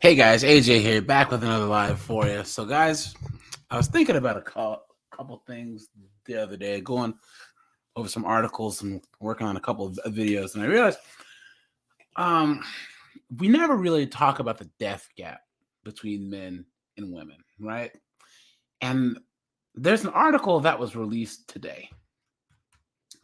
Hey guys, AJ here, back with another live for you. So guys, I was thinking about a couple things the other day, going over some articles and working on a couple of videos, and I realized um we never really talk about the death gap between men and women, right? And there's an article that was released today.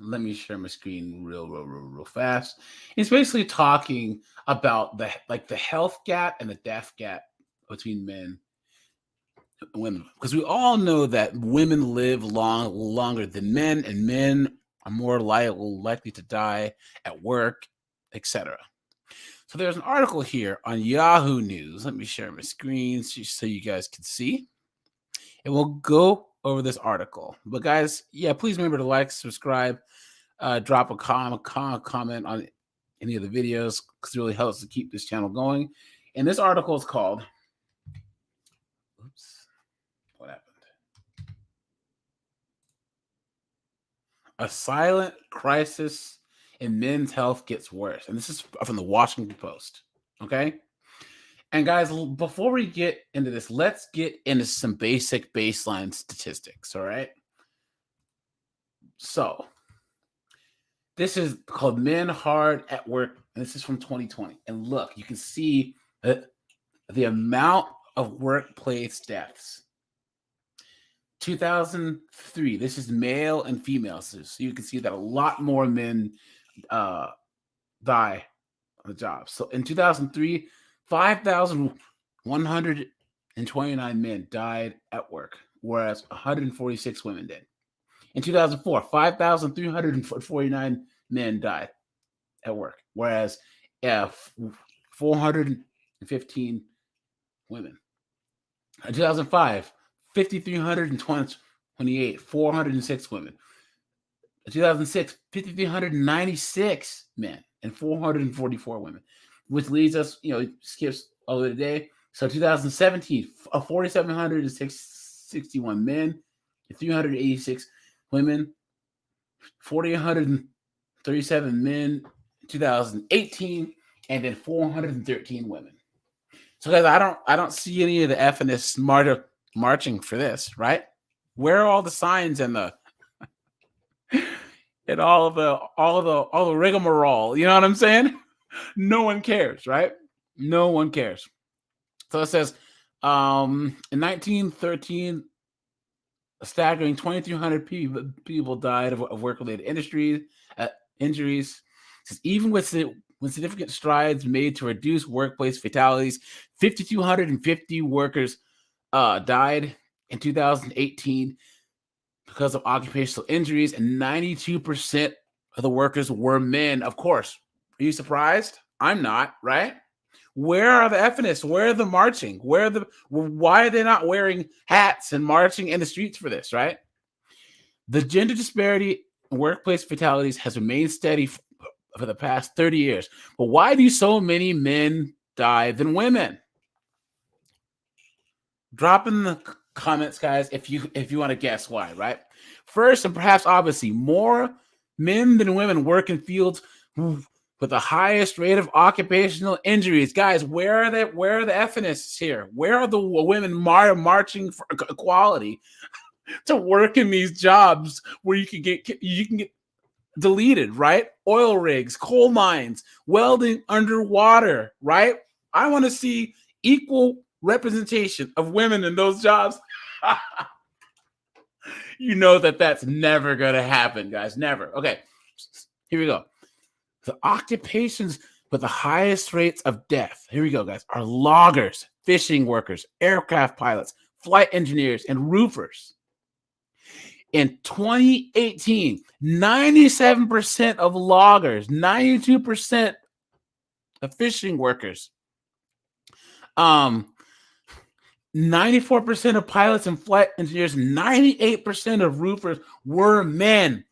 Let me share my screen real fast. It's basically talking about the health gap and the death gap between men women, because we all know that women live longer than men, and men are more likely to die at work, etc. So there's an article here on Yahoo News. Let me share my screen so you guys can see, and we'll go over this article. But guys, yeah, please remember to like, subscribe, drop a comment on any of the videos, because it really helps to keep this channel going. And this article is called, oops, what happened? A silent crisis in men's health gets worse. And this is from the Washington Post. Okay. And guys, before we get into this, let's get into some basic baseline statistics. All right. So this is called Men Hard at Work. And this is from 2020. And look, you can see the amount of workplace deaths. 2003, this is male and female. So you can see that a lot more men die on the job. So in 2003, 5,129 men died at work, whereas 146 women did. In 2004, 5,349 men died at work, whereas 415 women. In 2005, 5,328, 406 women. In 2006, 5,396 men and 444 women, which leads us, skips all the day. So 2017, 4,761 men, 386 women, 4,837 men, 2018, and then 413 women. So guys, I don't see any of the FNS marching for this, right? Where are all the signs and the and all the rigmarole? You know what I'm saying? No one cares, right? No one cares. So it says, in 1913, a staggering 2,300 people died of work-related injuries. Even with significant strides made to reduce workplace fatalities, 5,250 workers died in 2018 because of occupational injuries, and 92% of the workers were men. Of course. Are you surprised? I'm not, right? Where are the FNS? Where are the marching? Why are they not wearing hats and marching in the streets for this, right? The gender disparity in workplace fatalities has remained steady for the past 30 years. But why do so many men die than women? Drop in the comments, guys, if you want to guess why, right? First, and perhaps obviously, more men than women work in fields with the highest rate of occupational injuries. Guys, where are the FNists here? Where are the women marching for equality to work in these jobs where you can get deleted, right? Oil rigs, coal mines, welding underwater, right? I want to see equal representation of women in those jobs. You know that's never going to happen, guys. Never. Okay, here we go. The occupations with the highest rates of death, here we go, guys, are loggers, fishing workers, aircraft pilots, flight engineers, and roofers. In 2018, 97% of loggers, 92% of fishing workers, 94% of pilots and flight engineers, 98% of roofers were men.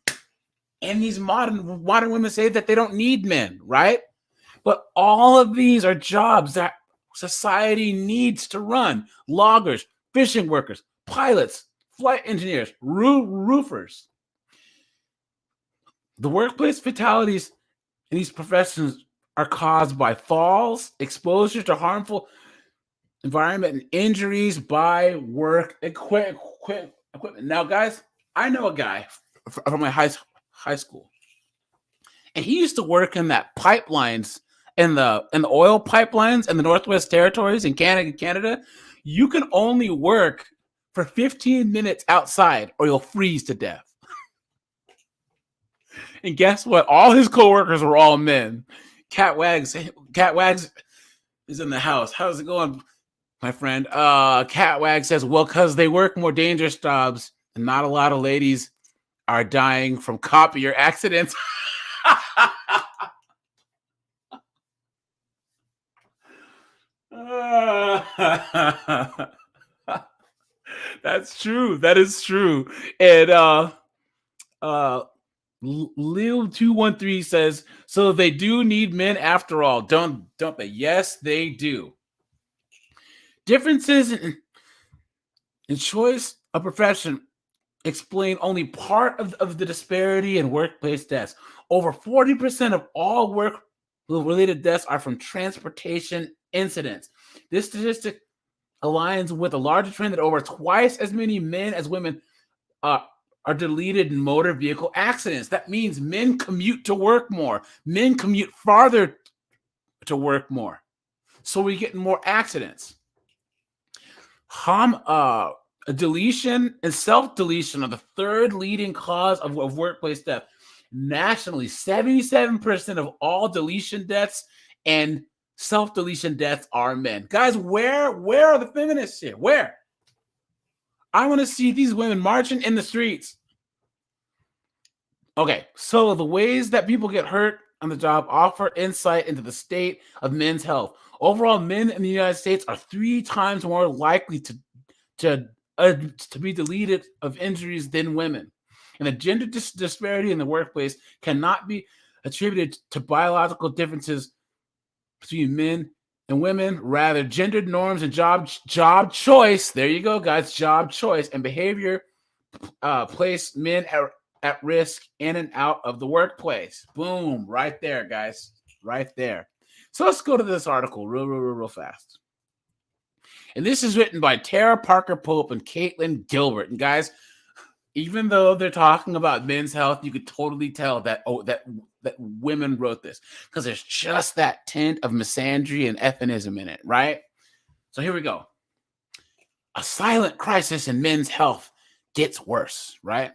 And these modern women say that they don't need men, right? But all of these are jobs that society needs to run. Loggers, fishing workers, pilots, flight engineers, roofers. The workplace fatalities in these professions are caused by falls, exposure to harmful environment and injuries by work equipment. Now, guys, I know a guy from my high school, and he used to work in that pipelines in the oil pipelines in the Northwest Territories in Canada. You can only work for 15 minutes outside, or you'll freeze to death. And guess what? All his coworkers were all men. Cat Wags is in the house. How's it going, my friend? Cat Wag says, well, because they work more dangerous jobs, and not a lot of ladies are dying from copier accidents. That's true. That is true. And Lil213 says, so they do need men after all, don't they? Yes, they do. Differences in choice of profession explain only part of the disparity in workplace deaths. Over 40% of all work-related deaths are from transportation incidents. This statistic aligns with a larger trend that over twice as many men as women are deleted in motor vehicle accidents. That means men commute to work more. Men commute farther to work more. So we get more accidents. Deletion and self-deletion are the third leading cause of workplace death. Nationally, 77% of all deletion deaths and self-deletion deaths are men. Guys, where are the feminists here? Where? I want to see these women marching in the streets. Okay, so the ways that people get hurt on the job offer insight into the state of men's health. Overall, men in the United States are 3 times more likely to be deleted of injuries than women. And the gender disparity in the workplace cannot be attributed to biological differences between men and women. Rather, gendered norms and job choice, there you go, guys, job choice and behavior place men at risk in and out of the workplace. Boom, right there, guys, right there. So let's go to this article real fast. And this is written by Tara Parker Pope and Caitlin Gilbert. And guys, even though they're talking about men's health, you could totally tell that that women wrote this, because there's just that tint of misandry and feminism in it, right? So here we go. A silent crisis in men's health gets worse, right?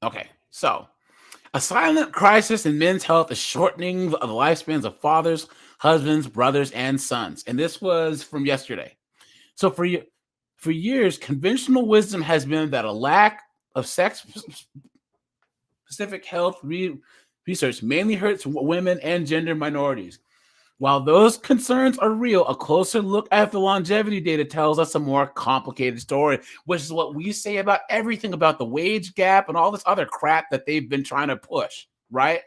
Okay, so a silent crisis in men's health is shortening the lifespans of fathers, husbands, brothers, and sons. And this was from yesterday. So for years, conventional wisdom has been that a lack of sex-specific health research mainly hurts women and gender minorities. While those concerns are real, a closer look at the longevity data tells us a more complicated story, which is what we say about everything about the wage gap and all this other crap that they've been trying to push, right?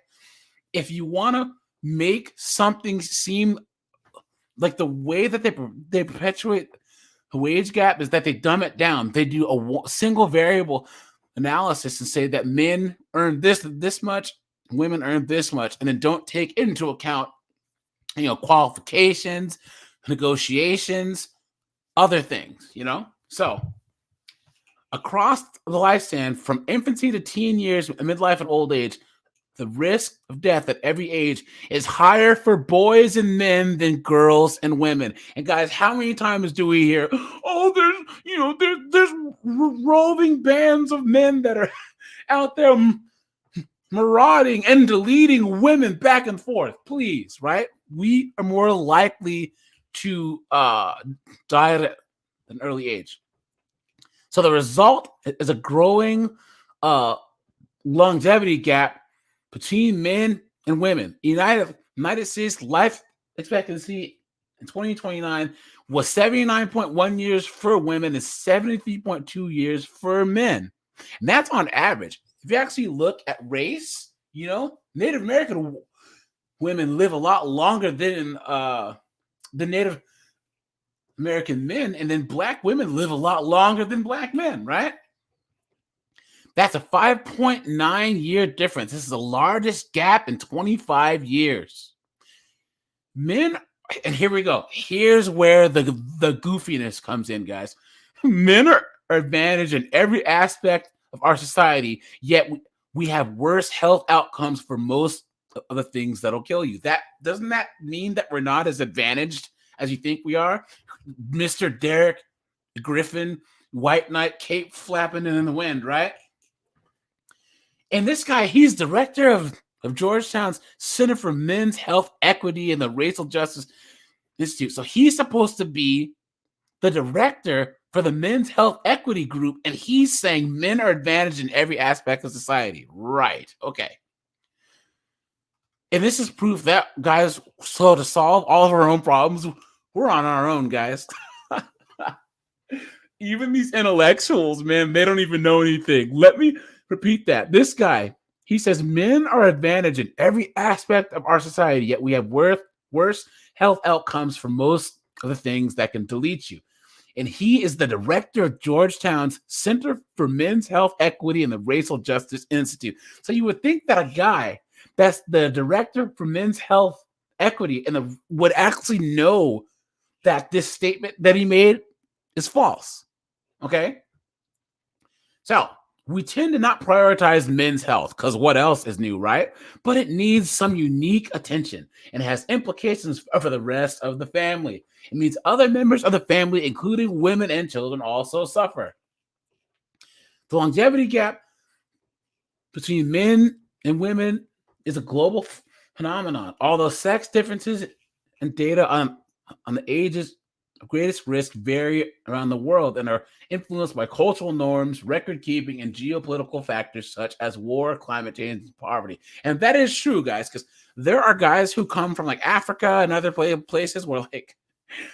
If you want to make something seem like the way that they perpetuate the wage gap is that they dumb it down. They do a single variable analysis and say that men earn this much, women earn this much, and then don't take into account qualifications, negotiations, other things, So across the lifespan, from infancy to teen years, midlife and old age, the risk of death at every age is higher for boys and men than girls and women. And guys, how many times do we hear, oh, there's roving bands of men that are out there marauding and deleting women back and forth? Please, right? We are more likely to die at an early age. So the result is a growing longevity gap between men and women. United States life expectancy in 2029 was 79.1 years for women and 73.2 years for men. And that's on average. If you actually look at race, Native American women live a lot longer than the Native American men, and then Black women live a lot longer than Black men, right? That's a 5.9 year difference. This is the largest gap in 25 years. Men And here we go. Here's where the goofiness comes in, guys. Men are advantaged in every aspect of our society, yet we have worse health outcomes for most of the things that'll kill you. That doesn't that mean that we're not as advantaged as you think we are? Mr. Derek Griffin, White Knight, cape flapping in the wind, right? And this guy, he's director of Georgetown's Center for Men's Health Equity and the Racial Justice Institute. So he's supposed to be the director for the Men's Health Equity Group, and he's saying men are advantaged in every aspect of society. Right. Okay. And this is proof that, guys, so to solve all of our own problems, we're on our own, guys. Even these intellectuals, man, they don't even know anything. Let me repeat that. This guy, he says men are advantaged in every aspect of our society, yet we have worse health outcomes for most of the things that can delete you. And he is the director of Georgetown's Center for Men's Health Equity and the Racial Justice Institute. So you would think that a guy that's the director for Men's Health Equity and would actually know that this statement that he made is false. Okay? So we tend to not prioritize men's health because what else is new, right? But it needs some unique attention and has implications for the rest of the family. It means other members of the family, including women and children, also suffer. The longevity gap between men and women is a global phenomenon. Although sex differences and data on the ages of greatest risk vary around the world and are influenced by cultural norms, record keeping, and geopolitical factors such as war, climate change, and poverty. And that is true, guys, because there are guys who come from like Africa and other places where like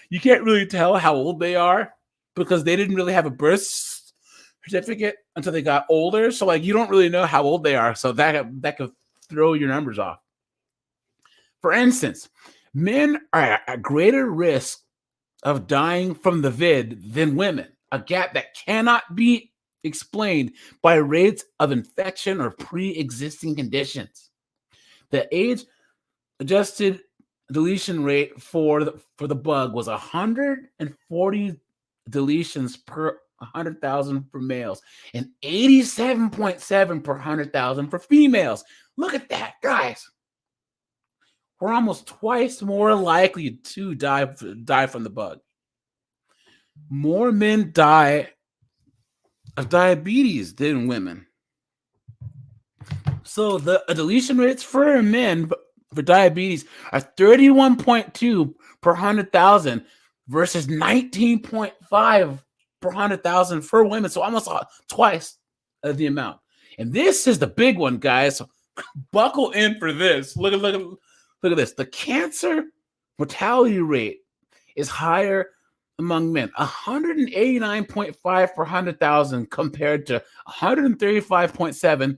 you can't really tell how old they are because they didn't really have a birth certificate until they got older. So like you don't really know how old they are. So that could throw your numbers off. For instance, men are at greater risk of dying from the vid than women, a gap that cannot be explained by rates of infection or pre-existing conditions. The age-adjusted deletion rate for the bug was 140 deletions per 100,000 for males and 87.7 per 100,000 for females. Look at that, guys. We're almost twice more likely to die from the bug. More men die of diabetes than women. So the deletion rates for men for diabetes are 31.2 per 100,000 versus 19.5 per 100,000 for women. So almost twice the amount. And this is the big one, guys. So buckle in for this. Look at this. The cancer mortality rate is higher among men, 189.5 per 100,000 compared to 135.7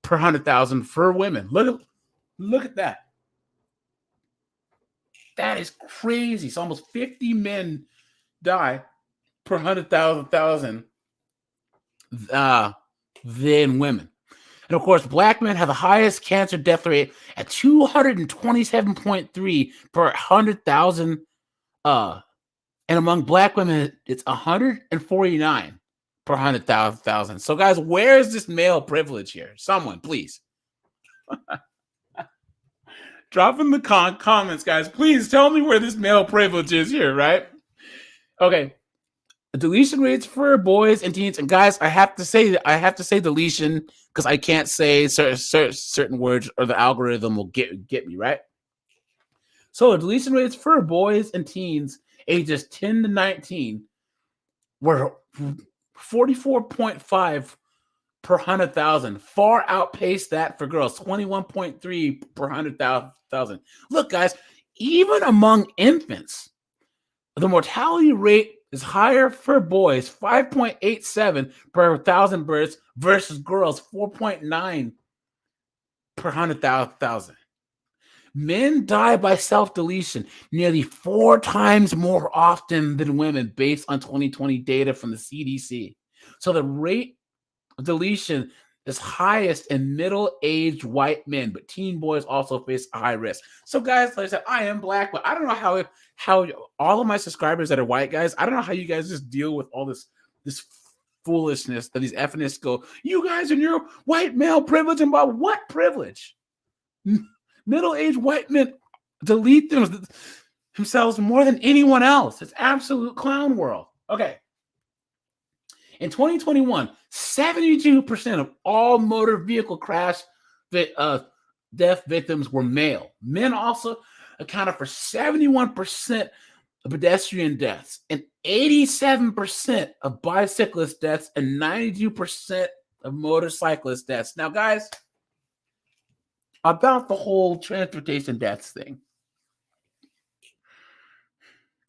per 100,000 for women. Look at that. That is crazy. So almost 50 men die per 100,000 than women. And of course, black men have the highest cancer death rate at 227.3 per 100,000. And among black women, it's 149 per 100,000. So, guys, where is this male privilege here? Someone, please. Drop in the comments, guys. Please tell me where this male privilege is here, right? Okay. Deletion rates for boys and teens. And guys, I have to say deletion because I can't say certain words or the algorithm will get me, right? So deletion rates for boys and teens ages 10 to 19 were 44.5 per 100,000, far outpaced that for girls, 21.3 per 100,000. Look, guys, even among infants, the mortality rate is higher for boys, 5.87 per 1,000 births versus girls, 4.9 per 100,000. Men die by self-deletion nearly 4 times more often than women based on 2020 data from the CDC. So the rate of deletion is highest in middle-aged white men, but teen boys also face a high risk. So, guys, like I said, I am black, but I don't know how all of my subscribers that are white guys, I don't know how you guys just deal with all this foolishness that these feminists go, you guys and your white male privilege, and about what privilege? Middle-aged white men delete themselves more than anyone else. It's absolute clown world. Okay. In 2021, 72% of all motor vehicle crash death victims were male. Men also accounted for 71% of pedestrian deaths and 87% of bicyclist deaths and 92% of motorcyclist deaths. Now, guys, about the whole transportation deaths thing.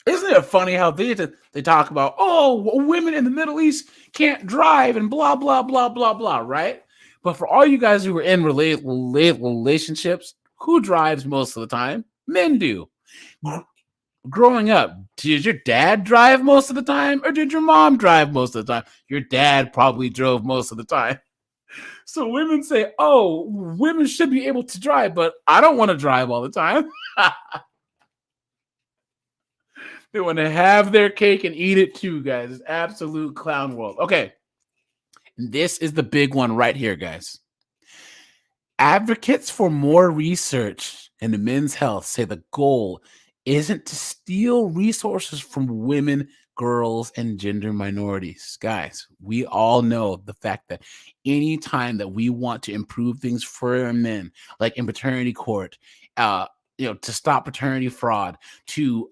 Isn't it funny how they talk about, oh, women in the Middle East can't drive and blah, blah, blah, blah, blah, right? But for all you guys who are in relationships, who drives most of the time? Men do. Growing up, did your dad drive most of the time or did your mom drive most of the time? Your dad probably drove most of the time. So women say, oh, women should be able to drive, but I don't want to drive all the time. They want to have their cake and eat it too, guys. It's absolute clown world. Okay. This is the big one right here, guys. Advocates for more research into men's health say the goal isn't to steal resources from women, girls, and gender minorities. Guys, we all know the fact that anytime that we want to improve things for men, like in paternity court, to stop paternity fraud, to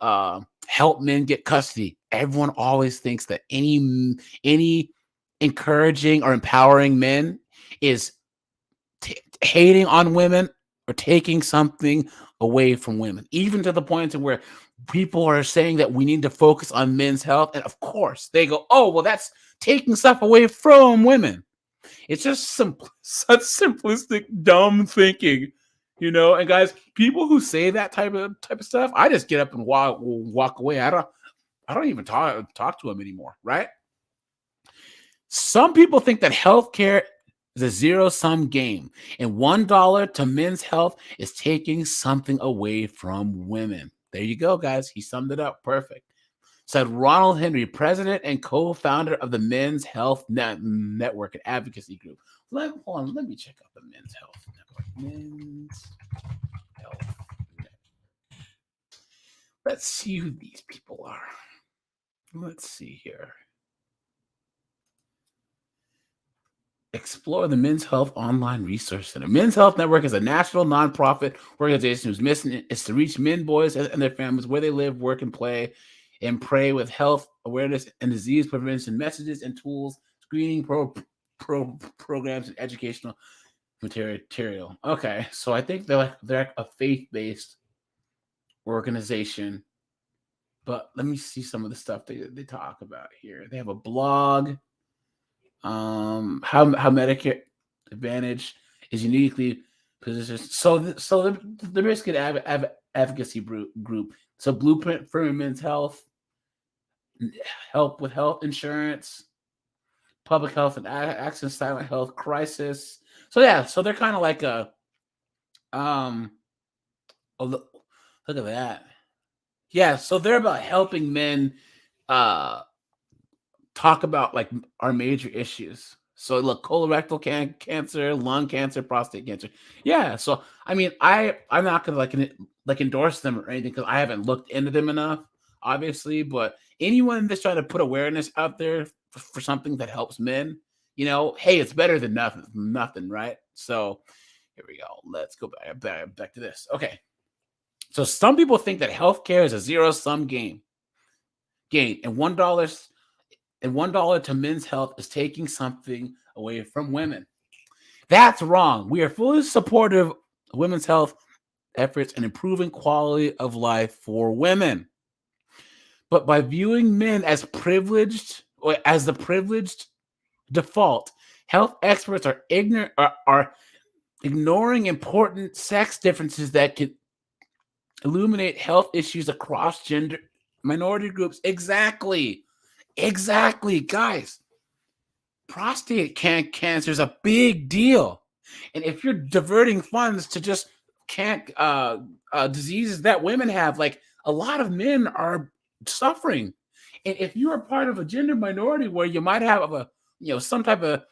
help men get custody, everyone always thinks that any encouraging or empowering men is hating on women or taking something away from women, even to the point where people are saying that we need to focus on men's health. And of course they go, oh, well, that's taking stuff away from women. It's just such simplistic, dumb thinking, and guys, people who say that type of stuff, I just get up and walk away. I don't even talk to them anymore, right? Some people think that healthcare is a zero-sum game, and $1 to men's health is taking something away from women. There you go, guys. He summed it up perfect. Said Ronald Henry, president and co-founder of the Men's Health Network and Advocacy Group. Let me check out the Men's Health Network. Men's Health Network. Let's see who these people are. Let's see here. Explore the Men's Health Online Research Center. Men's Health Network is a national nonprofit organization whose mission is to reach men, boys, and their families where they live, work, and play, and pray with health awareness and disease prevention messages and tools, screening programs, and educational material. Okay, so I think they're a faith-based organization, but let me see some of the stuff they talk about here. They have a blog. How Medicare Advantage is uniquely positioned. So the basically advocacy group. So Blueprint for Men's Health, help with health insurance, public health and access, silent health crisis. So yeah, so they're kind of like a look at that. Yeah, so they're about helping men talk about like our major issues. So look, colorectal cancer, lung cancer, prostate cancer. Yeah. So I mean, I'm not gonna like endorse them or anything because I haven't looked into them enough, obviously. But anyone that's trying to put awareness out there for something that helps men, hey, it's better than nothing, right? So here we go. Let's go back to this. Okay. So some people think that healthcare is a zero-sum game, and $1 to men's health is taking something away from women. That's wrong. We are fully supportive of women's health efforts and improving quality of life for women. But by viewing men as privileged or as the privileged default, health experts are ignoring important sex differences that can illuminate health issues across gender minority groups. Exactly, guys. prostate cancer is a big deal. And if you're diverting funds to just can't diseases that women have, like a lot of men are suffering. And if you are part of a gender minority where you might have a some type of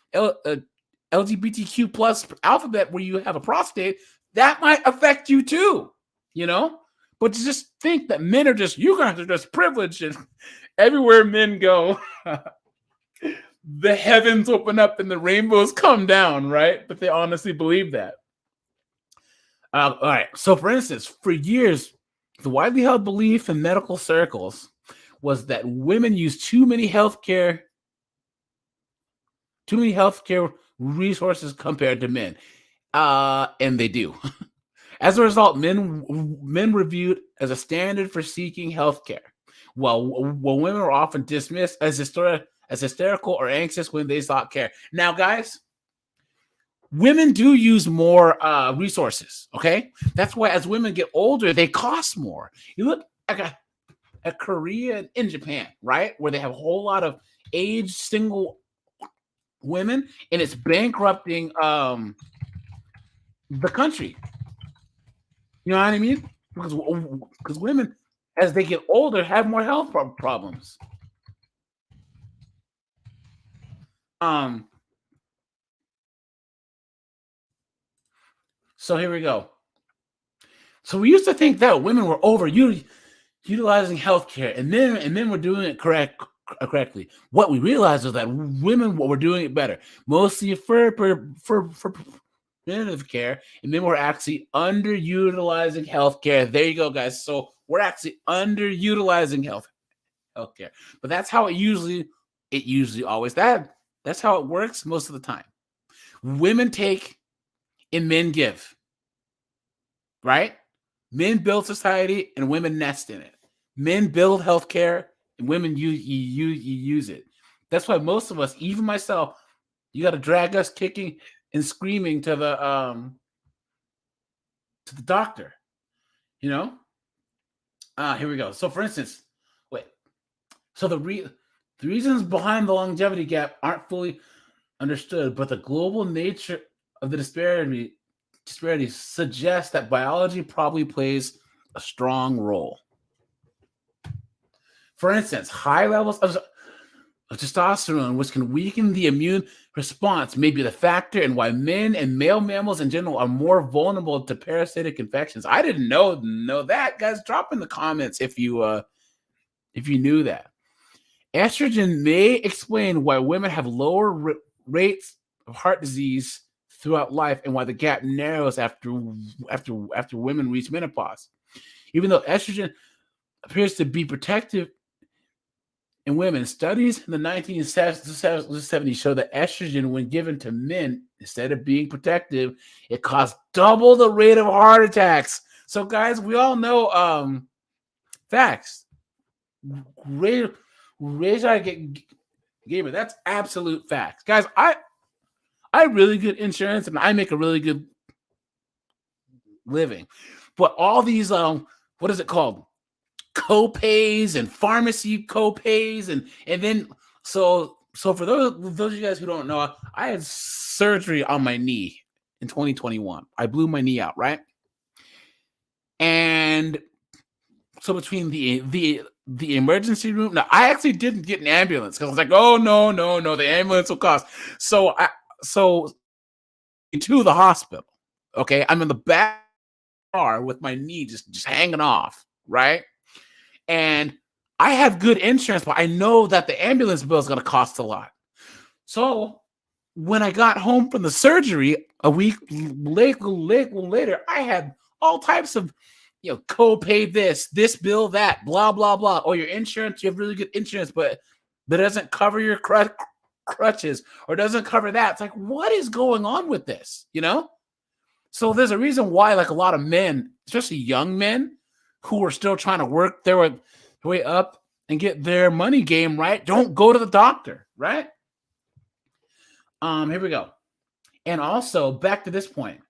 LGBTQ plus alphabet where you have a prostate, that might affect you too, you know? But to just think that men are just, you guys are just privileged, and everywhere men go, the heavens open up and the rainbows come down, right? But they honestly believe that. All right. So, for instance, for years, the widely held belief in medical circles was that women use too many healthcare resources compared to men, and they do. As a result, men were viewed as a standard for seeking healthcare, while women were often dismissed as hysterical or anxious when they sought care. Now, guys, women do use more resources. Okay, that's why as women get older, they cost more. You look at Korea and Japan, right, where they have a whole lot of aged single women, and it's bankrupting the country. You know what I mean? Because women, as they get older, have more health problems. So here we go. So we used to think that women were utilizing healthcare, and men were doing it correctly. What we realized is that women were doing it better, mostly for preventative care, and men were actually underutilizing healthcare. There you go, guys. So we're actually underutilizing healthcare, but that's how it usually always that's how it works most of the time. Women take and men give, right? Men build society and women nest in it. Men build healthcare and women use it. That's why most of us, even myself, you got to drag us kicking and screaming to the doctor. You know. Here we go. So, for instance, so the reasons behind the longevity gap aren't fully understood, but the global nature of the disparity suggests that biology probably plays a strong role. For instance, high levels of testosterone, which can weaken the immune response, may be the factor in why men and male mammals in general are more vulnerable to parasitic infections. I didn't know that. Guys, drop in the comments if you knew that. Estrogen may explain why women have lower rates of heart disease throughout life and why the gap narrows after women reach menopause. Even though estrogen appears to be protective in women, studies in the 1970s show that estrogen, when given to men instead of being protective, it caused double the rate of heart attacks. So, guys, we all know facts. Gamer, that's absolute facts, guys. I have really good insurance and I make a really good living, but all these what is it called, co-pays and pharmacy co-pays, and then so for those of you guys who don't know, I had surgery on my knee in 2021. I blew my knee out, right? And so between the emergency room, now I actually didn't get an ambulance because I was like, oh no, the ambulance will cost. So to the hospital. Okay, I'm in the back car with my knee just hanging off, right? And I have good insurance, but I know that the ambulance bill is going to cost a lot. So when I got home from the surgery a week later, I had all types of co-pay, this bill, that, blah blah blah. Or your insurance, you have really good insurance, but that doesn't cover your crutches or doesn't cover that. It's like, what is going on with this? So there's a reason why, like, a lot of men, especially young men who are still trying to work their way up and get their money game right, don't go to the doctor, right? Here we go. And also, back to this point,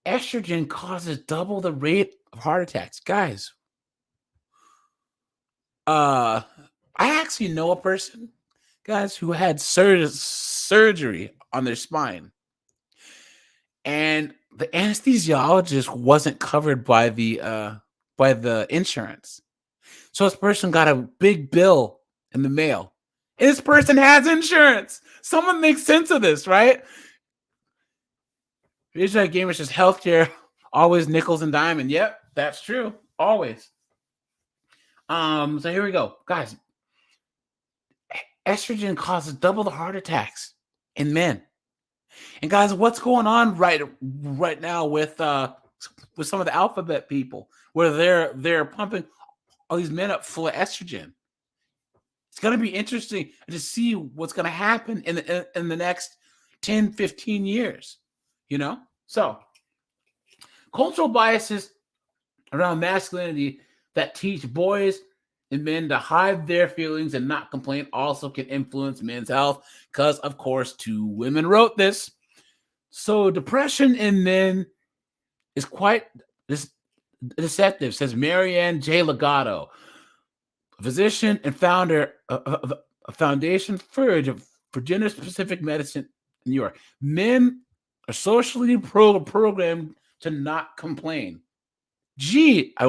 estrogen causes double the rate of heart attacks. Guys, I actually know a person, guys, who had surgery on their spine. And the anesthesiologist wasn't covered by the insurance. So this person got a big bill in the mail. And this person has insurance. Someone makes sense of this, right? Visual Gamer says healthcare, always nickels and diamond. Yep, that's true. Always. So here we go. Guys, estrogen causes double the heart attacks in men. And guys, what's going on right now with some of the alphabet people, where they're pumping all these men up full of estrogen? It's going to be interesting to see what's going to happen in the next 10, 15 years, you know? So, cultural biases around masculinity that teach boys and men to hide their feelings and not complain also can influence men's health because, of course, 2 women wrote this. So, depression in men is quite deceptive, says Marianne J. Legato, a physician and founder of a foundation for gender-specific medicine in New York. Men are socially programmed to not complain. Gee, I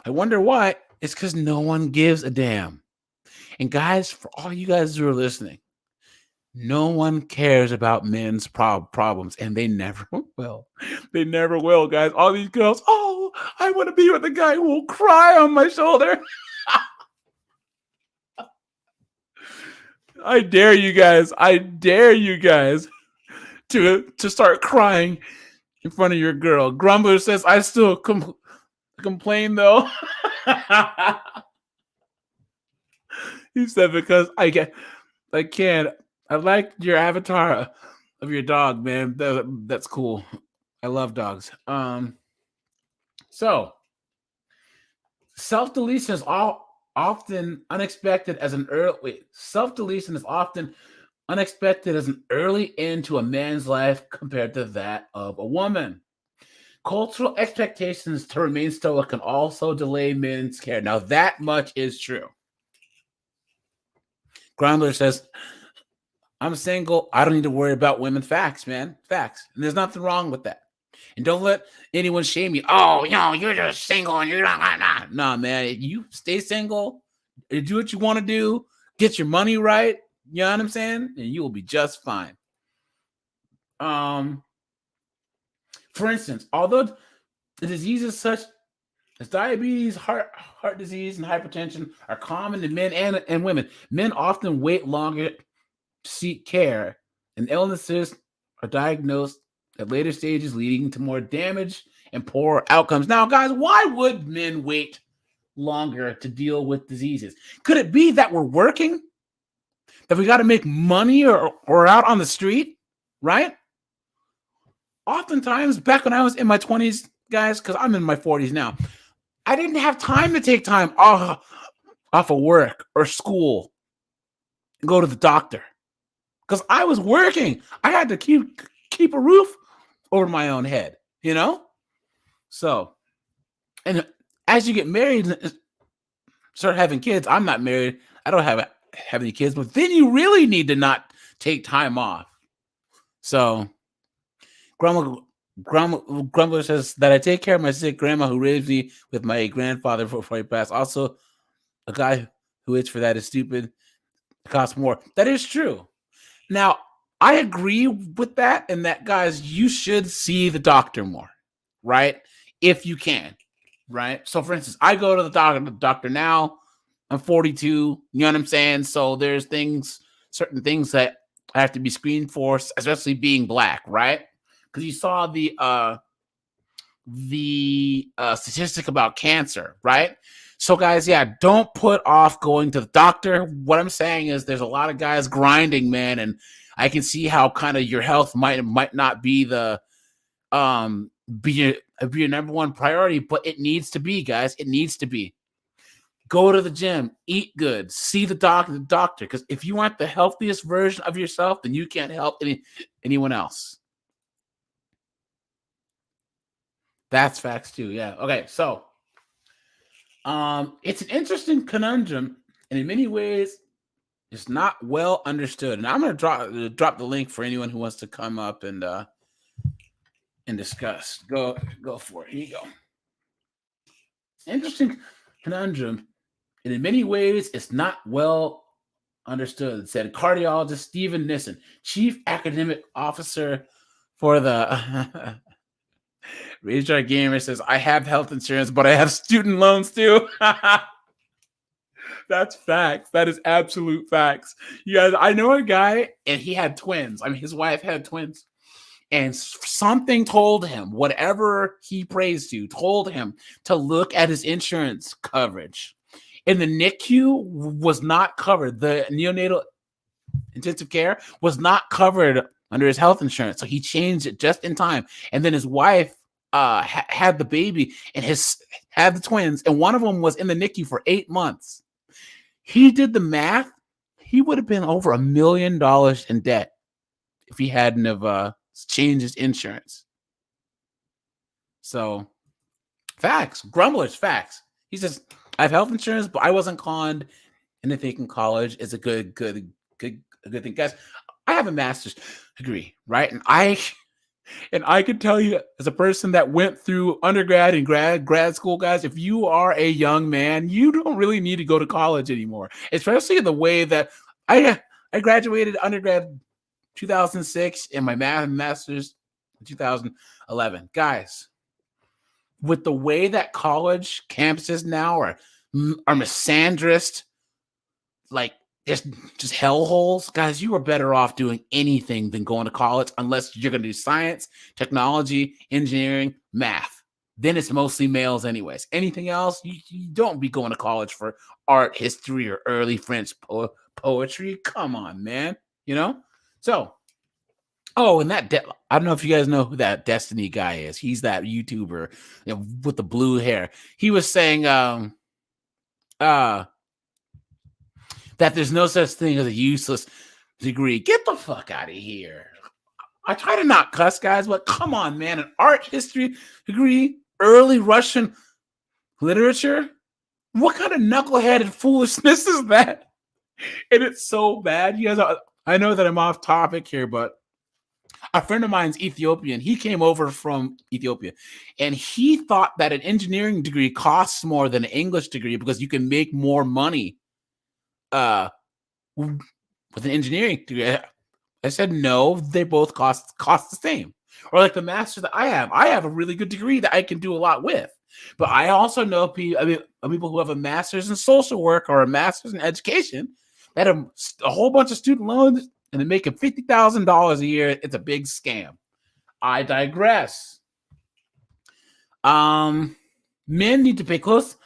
wonder why. It's because no one gives a damn. And guys, for all you guys who are listening, no one cares about men's problems, and they never will. They never will, guys. All these girls, oh, I want to be with a guy who will cry on my shoulder. I dare you guys. I dare you guys to start crying in front of your girl. Grumbler says, I still complain though. He said, because I can't. I like your avatar of your dog, man. That's cool. I love dogs. So self-deletion is often unexpected as an early self-deletion is often unexpected as an early end to a man's life compared to that of a woman. Cultural expectations to remain stoic can also delay men's care. Now, that much is true. Groundler says, I'm single. I don't need to worry about women. Facts, man. Facts. And there's nothing wrong with that. And don't let anyone shame you. Oh, you're just single and you're not. Nah, man. You stay single. Do what you want to do. Get your money right. You know what I'm saying? And you will be just fine. For instance, although the diseases such as diabetes, heart disease, and hypertension are common in men and women, men often wait longer to seek care, and illnesses are diagnosed at later stages, leading to more damage and poorer outcomes. Now, guys, why would men wait longer to deal with diseases? Could it be that we're working? That we got to make money or out on the street, right? Oftentimes, back when I was in my 20s, guys, because I'm in my 40s now, I didn't have time to take time off of work or school and go to the doctor because I was working. I had to keep a roof over my own head, you know? So, and as you get married and start having kids, I'm not married. I don't have any kids, but then you really need to not take time off. So, Grumbler says that I take care of my sick grandma who raised me with my grandfather before he passed. Also, a guy who waits for that is stupid. It costs more. That is true. Now, I agree with that, and that, guys, you should see the doctor more, right? If you can, right? So, for instance, I go to the doctor now. I'm 42. You know what I'm saying? So there's certain things that I have to be screened for, especially being black, right? Because you saw the statistic about cancer, right? So, guys, yeah, don't put off going to the doctor. What I'm saying is there's a lot of guys grinding, man, and I can see how kind of your health might not be the be your number one priority, but it needs to be, guys. It needs to be. Go to the gym, eat good, see the doctor, because if you want the healthiest version of yourself, then you can't help anyone else. That's facts too. Yeah. Okay. So, it's an interesting conundrum, and in many ways, It's not well understood. And I'm going to drop the link for anyone who wants to come up and discuss. Go for it. Here you go. Interesting conundrum. And in many ways, it's not well understood, said cardiologist Stephen Nissen, chief academic officer for the Razor Gamer says, I have health insurance, but I have student loans too. That's facts. That is absolute facts. You guys, I know a guy and he had twins. I mean, his wife had twins. And something told him, whatever he prays to, told him to look at his insurance coverage. And the NICU was not covered. The neonatal intensive care was not covered under his health insurance. So he changed it just in time. And then his wife had the baby and had the twins. And one of them was in the NICU for 8 months. He did the math. He would have been over $1 million in debt if he hadn't have changed his insurance. So facts, Grumbler's facts. He says, I have health insurance, but I wasn't conned. And I think in college is a good thing. Guys, I have a master's degree, right? And I can tell you as a person that went through undergrad and grad school, guys, if you are a young man, you don't really need to go to college anymore, especially in the way that I graduated undergrad 2006 and my master's in 2011. Guys, with the way that college campuses now are misandrist, like just hellholes, guys, you are better off doing anything than going to college unless you're going to do science, technology, engineering, math. Then it's mostly males anyways. Anything else, you don't be going to college for art, history, or early French poetry. Come on, man. You know? So, and that I don't know if you guys know who that Destiny guy is. He's that YouTuber with the blue hair. He was saying that there's no such thing as a useless degree. Get the fuck out of here. I try to not cuss, guys, but come on, man. An art history degree, early Russian literature? What kind of knuckleheaded foolishness is that? And it's so bad. You guys, I know that I'm off topic here, but a friend of mine's Ethiopian. He came over from Ethiopia, and he thought that an engineering degree costs more than an English degree because you can make more money with an engineering degree. I said no, they both cost the same. Or like the master that I have a really good degree that I can do a lot with. But I also know people who have a master's in social work or a master's in education that have a whole bunch of student loans and they're making $50,000 a year. It's a big scam. I digress. Men need to pay close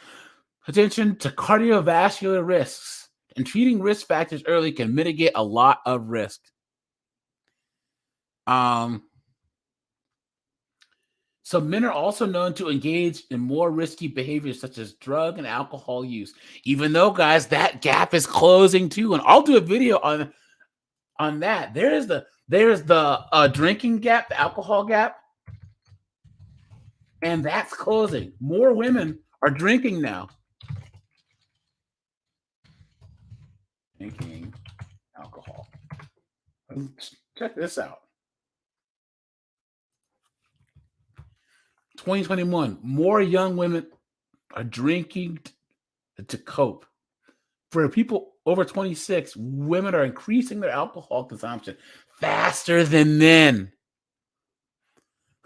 attention to cardiovascular risks, and treating risk factors early can mitigate a lot of risk. So men are also known to engage in more risky behaviors such as drug and alcohol use. Even though, guys, that gap is closing too, and I'll do a video on that. There's the drinking gap, the alcohol gap, and that's closing. More women are drinking now. Drinking alcohol. Check this out. 2021, more young women are drinking to cope. For people over 26, women are increasing their alcohol consumption faster than men.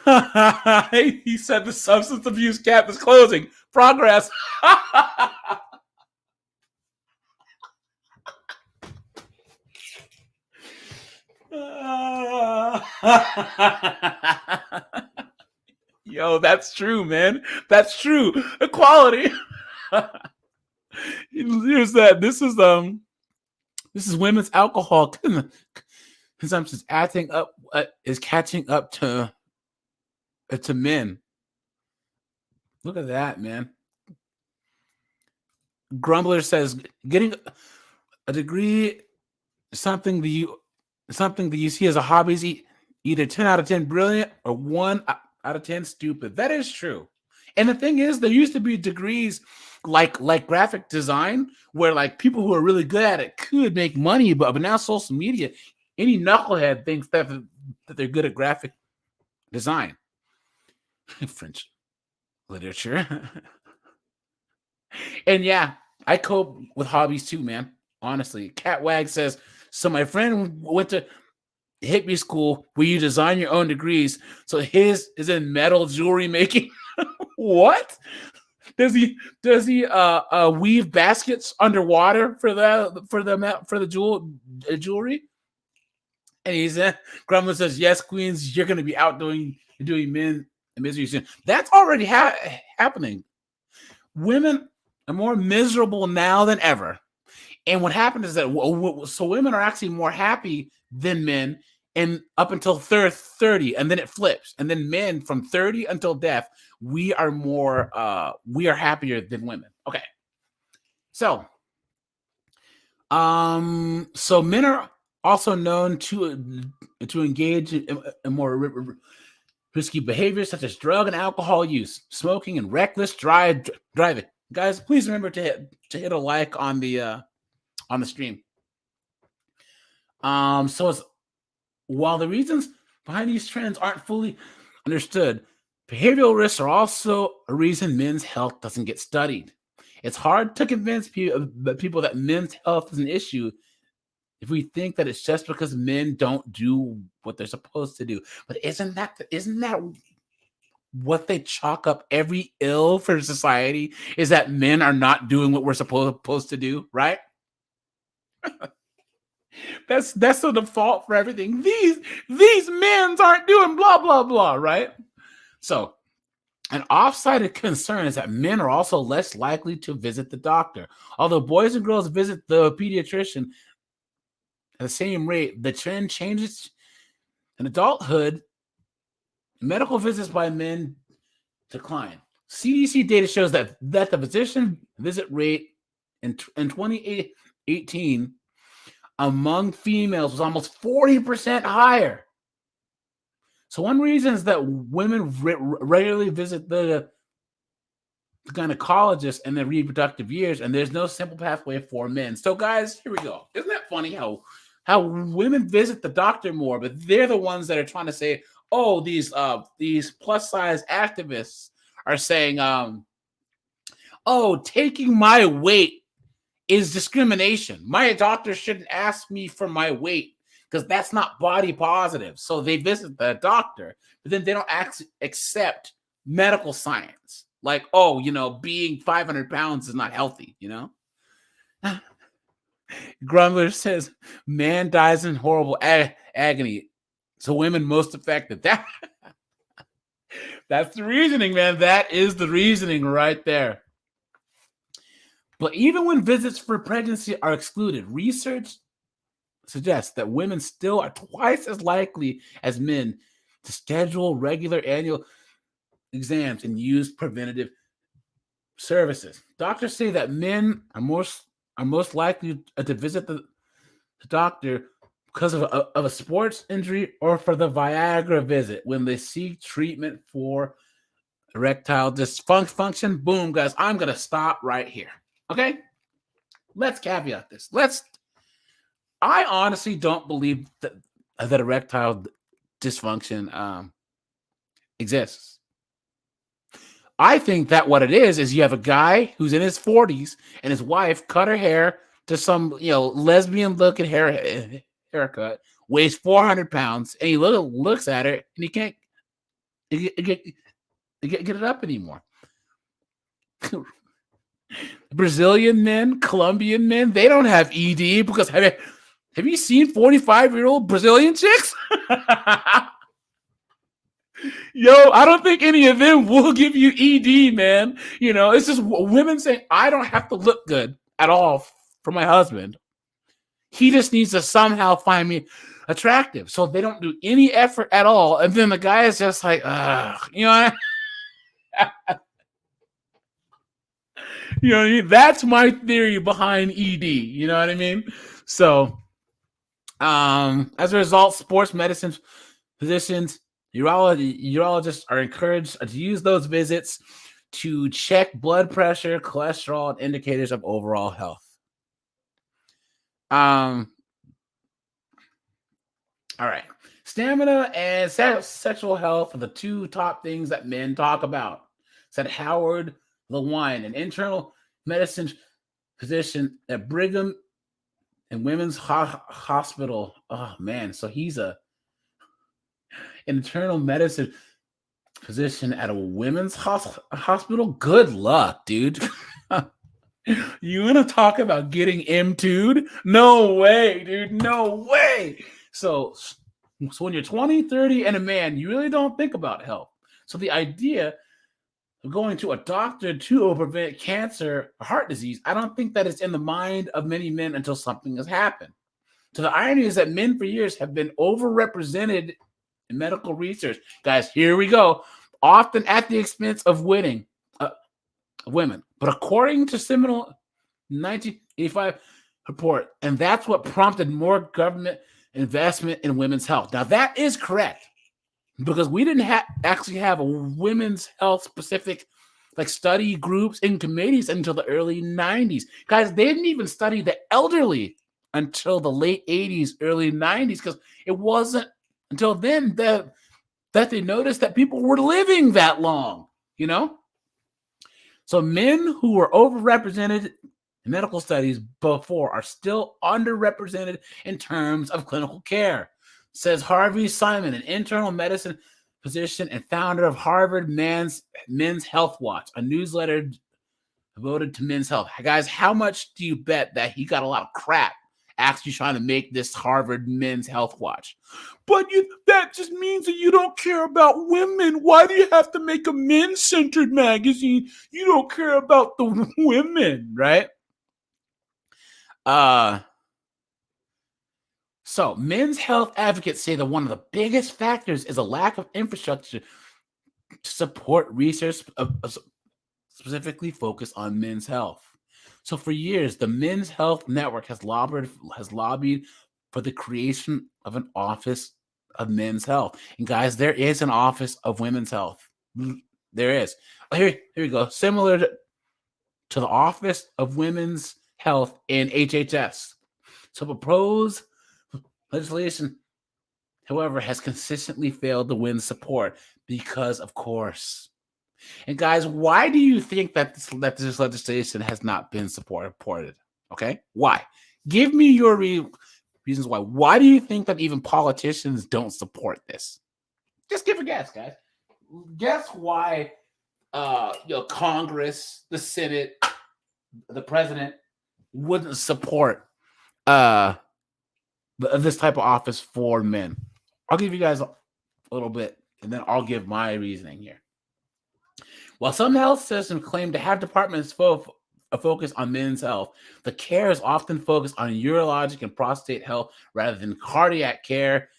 He said the substance abuse gap is closing. Progress. Yo, that's true, man. That's true. Equality. Here's that. This is women's alcohol consumption is catching up to men. Look at that, man. Grumbler says getting a degree is something that you see as a hobby is either 10 out of 10 brilliant or 1 out of 10 stupid. That is true. And the thing is, there used to be degrees like graphic design, where like people who are really good at it could make money, but now social media, any knucklehead thinks that they're good at graphic design. French literature. And yeah, I cope with hobbies too, man. Honestly, Catwag says, so my friend went to hippie school where you design your own degrees. So his is in metal jewelry making. What? Does he weave baskets underwater for the jewelry? And he's Grumman says, yes, Queens, you're going to be out doing men and misery soon. That's already happening. Women are more miserable now than ever. And what happened is that so women are actually more happy than men, and up until 30, and then it flips. And then men from 30 until death, we are happier than women. Okay. So men are also known to engage in more risky behaviors such as drug and alcohol use, smoking, and reckless driving. Guys, please remember to hit a like on the stream. While the reasons behind these trends aren't fully understood, behavioral risks are also a reason men's health doesn't get studied. It's hard to convince people that men's health is an issue if we think that it's just because men don't do what they're supposed to do. But isn't that what they chalk up every ill for society, is that men are not doing what we're supposed to do, right? That's the default for everything. These men aren't doing blah blah blah, right? So an offside concern is that men are also less likely to visit the doctor. Although boys and girls visit the pediatrician at the same rate, the trend changes in adulthood. Medical visits by men decline. CDC data shows that the physician visit rate in 2018 among females was almost 40% higher. So one reason is that women regularly visit the gynecologist in their reproductive years, and there's no simple pathway for men. So guys, here we go. Isn't that funny how women visit the doctor more, but they're the ones that are trying to say, oh, these plus size activists are saying, oh, taking my weight is discrimination. My doctor shouldn't ask me for my weight because that's not body positive. So they visit the doctor, but then they don't accept medical science. Like, oh, being 500 pounds is not healthy, Grumbler says, man dies in horrible agony. So women most affected. That's the reasoning, man. That is the reasoning right there. But even when visits for pregnancy are excluded, research suggests that women still are twice as likely as men to schedule regular annual exams and use preventative services. Doctors say that men are most likely to visit the doctor because of a sports injury or for the Viagra visit when they seek treatment for erectile dysfunction. Boom, guys, I'm going to stop right here. Okay? Let's caveat this. I honestly don't believe that erectile dysfunction exists. I think that what it is you have a guy who's in his 40s and his wife cut her hair to some, lesbian looking haircut, weighs 400 pounds, and he looks at her and he can't get it up anymore. Brazilian men, Colombian men, they don't have ED because have you seen 45-year-old Brazilian chicks? Yo, I don't think any of them will give you ED, man. It's just women saying, I don't have to look good at all for my husband. He just needs to somehow find me attractive. So they don't do any effort at all. And then the guy is just like, ugh. You know what I mean? That's my theory behind ED. You know what I mean? So, as a result, sports medicine physicians, urologists are encouraged to use those visits to check blood pressure, cholesterol, and indicators of overall health. All right. Stamina and sexual health are the two top things that men talk about, said Howard Lewine, an internal medicine physician at Brigham and Women's Hospital. Oh, man. So he's an internal medicine physician at a women's hospital. Good luck, dude. You want to talk about getting M2'd? No way, dude. No way. So when you're 20, 30, and a man, you really don't think about health. So the idea of going to a doctor to prevent cancer or heart disease, I don't think that it's in the mind of many men until something has happened. So the irony is that men for years have been overrepresented in medical research. Guys, here we go. Often at the expense of women. But according to seminal 1985 report, and that's what prompted more government investment in women's health. Now, that is correct, because we didn't actually have a women's health specific like study groups and committees until the early 90s. Guys, they didn't even study the elderly until the late 80s, early 90s, because it wasn't until then that they noticed that people were living that long, you know? So men who were overrepresented in medical studies before are still underrepresented in terms of clinical care, says Harvey Simon, an internal medicine physician and founder of Harvard Men's Health Watch, a newsletter devoted to men's health. Guys, how much do you bet that he got a lot of crap actually trying to make this Harvard Men's Health Watch? But that just means that you don't care about women. Why do you have to make a men-centered magazine? You don't care about the women, right? So men's health advocates say that one of the biggest factors is a lack of infrastructure to support research specifically focused on men's health. So for years, the Men's Health Network has lobbied for the creation of an office of men's health. And guys, there is an office of women's health. There is. Here we go. Similar to the Office of Women's Health in HHS. So proposed legislation, however, has consistently failed to win support because, of course. And guys, why do you think that this legislation has not been supported? Okay, why? Give me your reasons why. Why do you think that even politicians don't support this? Just give a guess, guys. Guess why? Congress, the Senate, the president wouldn't support this type of office for men. I'll give you guys a little bit, and then I'll give my reasoning here. While some health systems claim to have departments focus on men's health, the care is often focused on urologic and prostate health rather than cardiac care,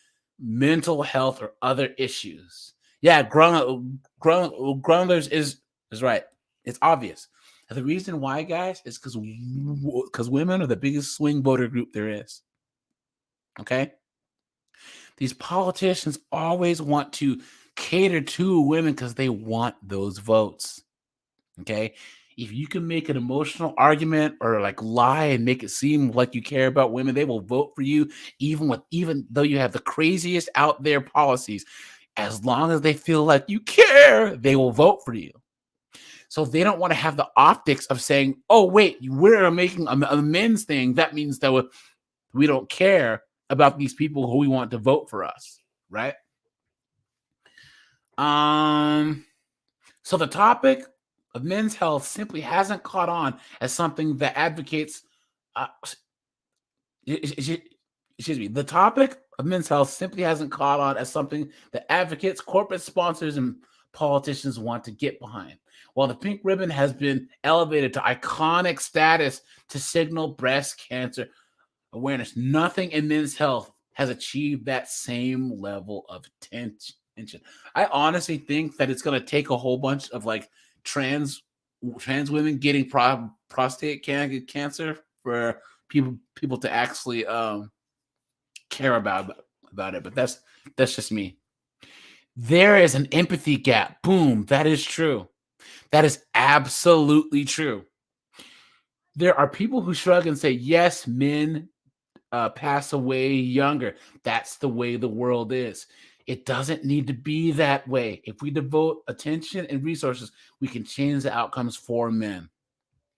mental health, or other issues. Yeah, Grundler's is right. It's obvious. And the reason why, guys, is because women are the biggest swing voter group there is. Okay? These politicians always want to cater to women because they want those votes. Okay? If you can make an emotional argument or like lie and make it seem like you care about women, they will vote for you even though you have the craziest out there policies. As long as they feel like you care, they will vote for you. So they don't want to have the optics of saying, oh, wait, we're making a men's thing. That means that we don't care about these people who we want to vote for us, right? So the topic of men's health simply hasn't caught on as something that advocates. Excuse me. The topic of men's health simply hasn't caught on as something that advocates, corporate sponsors, and politicians want to get behind. While the pink ribbon has been elevated to iconic status to signal breast cancer awareness, nothing in men's health has achieved that same level of attention. I honestly think that it's going to take a whole bunch of like trans women getting prostate cancer for people to actually care about it. But that's just me. There is an empathy gap. Boom, that is true. That is absolutely true. There are people who shrug and say, yes, men pass away younger. That's the way the world is. It doesn't need to be that way. If we devote attention and resources, we can change the outcomes for men.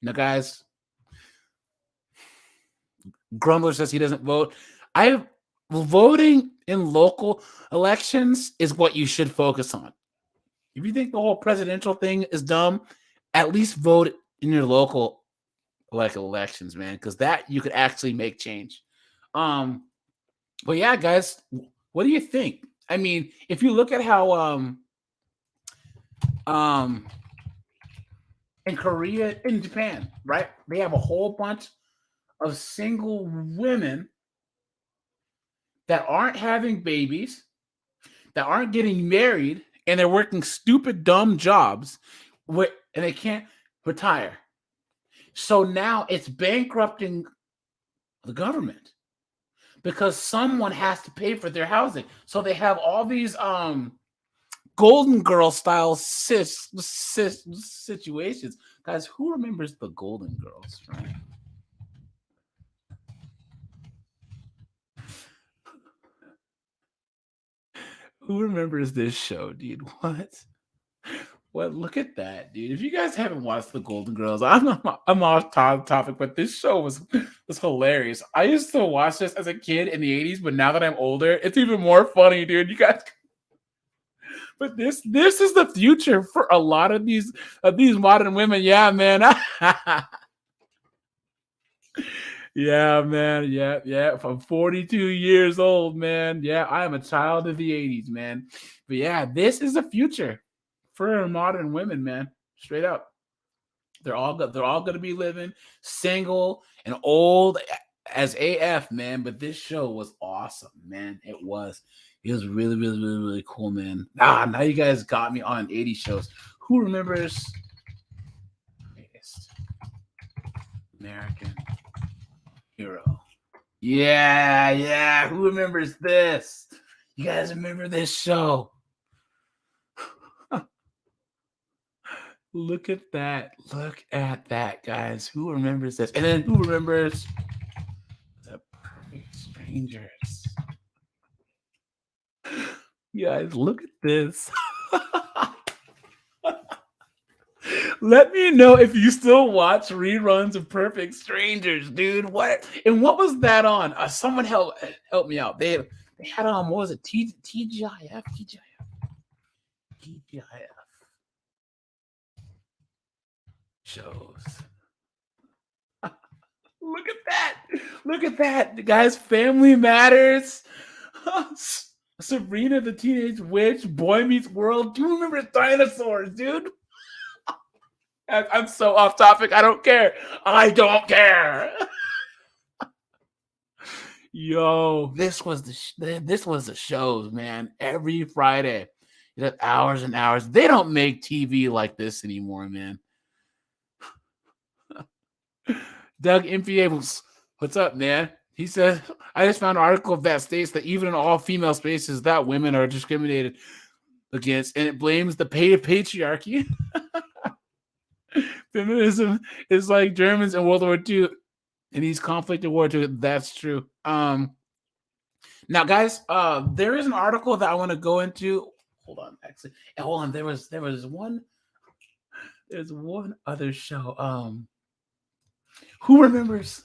Now, guys, Grumbler says he doesn't vote. Voting in local elections is what you should focus on. If you think the whole presidential thing is dumb, at least vote in your local elections, man, because that you could actually make change. But yeah, guys, what do you think? I mean, if you look at how in Korea, in Japan, right? They have a whole bunch of single women that aren't having babies, that aren't getting married, and they're working stupid, dumb jobs, and they can't retire. So now it's bankrupting the government because someone has to pay for their housing. So they have all these Golden Girl style situations. Guys, who remembers the Golden Girls, right? Who remembers this show, dude? What? Look at that, dude. If you guys haven't watched the Golden Girls, I'm off topic, but this show was hilarious. I used to watch this as a kid in the 80s, but now that I'm older, it's even more funny, dude. You guys, but this is the future for a lot of these modern women. Yeah, man. Yeah, man. Yeah. I'm 42 years old, man. Yeah, I am a child of the 80s, man. But yeah, this is the future for modern women, man. Straight up. They're all going to be living single and old as AF, man. But this show was awesome, man. It was really, really, really, really cool, man. Now you guys got me on 80 shows. Who remembers American Hero? Yeah. Who remembers this? You guys remember this show? Look at that. Look at that, guys. Who remembers this? And then who remembers The Perfect Strangers? Guys, look at this. Let me know if you still watch reruns of Perfect Strangers, dude. What was that on? Someone help me out. They had what was it? TGIF shows. Look at that, guys. Family Matters. Sabrina the Teenage Witch, Boy Meets World. Do you remember dinosaurs, dude? I'm so off topic. I don't care. Yo, this was the shows, man. Every Friday, you have hours and hours. They don't make TV like this anymore, man. Doug Impiables, what's up, man? He said, I just found an article that states that even in all female spaces, that women are discriminated against, and it blames the patriarchy. Feminism is like Germans in World War II, and he's conflict in War II. That's true. Now, guys, there is an article that I want to go into. Hold on. There's one other show. Who remembers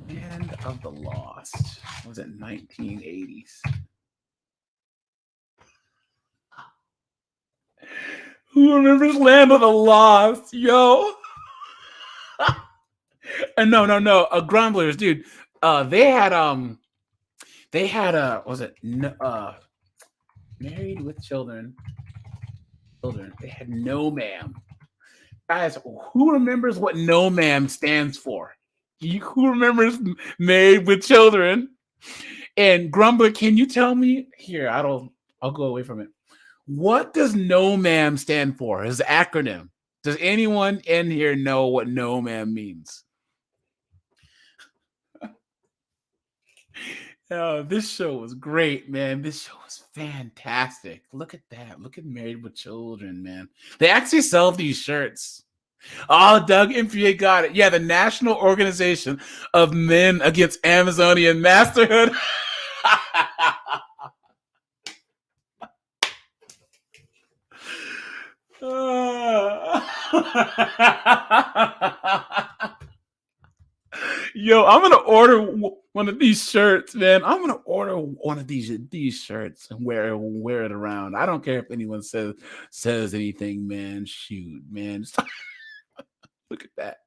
Land of the Lost? Was it 1980s? Who remembers Land of the Lost? Yo. And no, Grumblers, dude. They had was it Married with Children? They had No Ma'am. Guys, who remembers what No Ma'am stands for? Who remembers Married with Children? And Grumbler, can you tell me here? I'll go away from it. What does No Ma'am stand for? His acronym. Does anyone in here know what No Ma'am means? Oh, this show was great, man. This show was fantastic. Look at that. Look at Married with Children, man. They actually sell these shirts. Oh, Doug MPA got it. Yeah, the National Organization of Men Against Amazonian Masterhood. Yo, I'm gonna order one of these shirts, man. I'm gonna order one of these shirts and wear it around. I don't care if anyone says anything, man. Shoot, man. Look at that.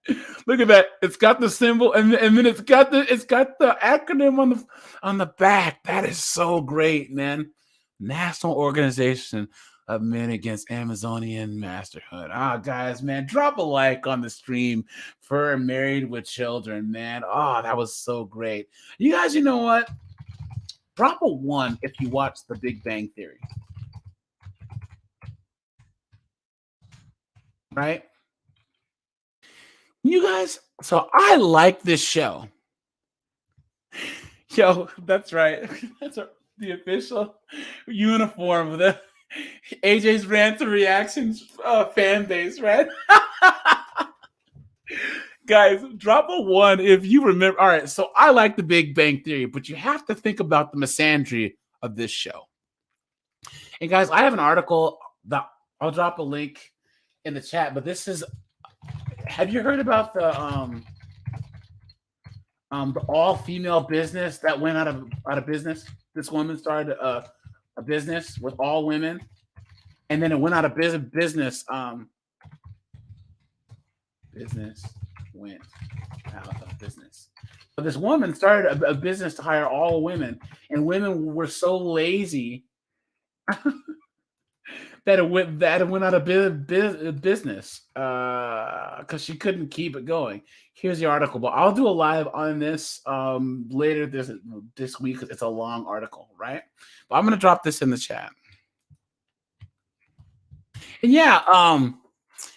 Look at that. It's got the symbol and then it's got the acronym on the back. That is so great, man. National Organization of Men Against Amazonian Masterhood. Ah, guys, man, drop a like on the stream for Married with Children, man. Oh, that was so great. You guys, you know what? Drop a 1 if you watch The Big Bang Theory. Right? You guys, so I like this show. Yo, that's right. That's the official uniform of the AJ's Rants and Reactions fan base, right? Guys, drop a 1 if you remember. All right, so I like The Big Bang Theory, but you have to think about the misandry of this show. And guys, I have an article that I'll drop a link in the chat, but this is, have you heard about the all-female business that went out of business? This woman started a business with all women, and then it went out of business. Business went out of business. But this woman started a business to hire all women, and women were so lazy that it went out of business because she couldn't keep it going. Here's the article, but I'll do a live on this later this week because it's a long article, right? But I'm gonna drop this in the chat. And yeah,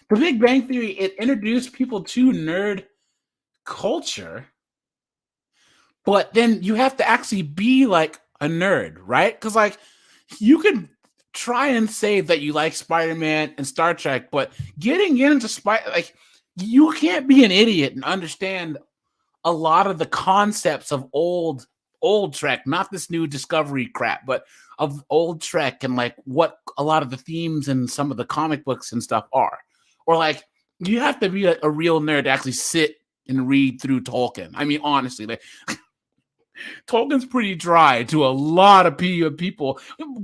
The Big Bang Theory, it introduced people to nerd culture, but then you have to actually be like a nerd, right? Because like you can try and say that you like Spider-Man and Star Trek, but getting into like you can't be an idiot and understand a lot of the concepts of old Trek, not this new Discovery crap, but of old Trek and like what a lot of the themes and some of the comic books and stuff are. Or like you have to be a real nerd to actually sit and read through Tolkien. I mean, honestly, like Tolkien's pretty dry to a lot of people.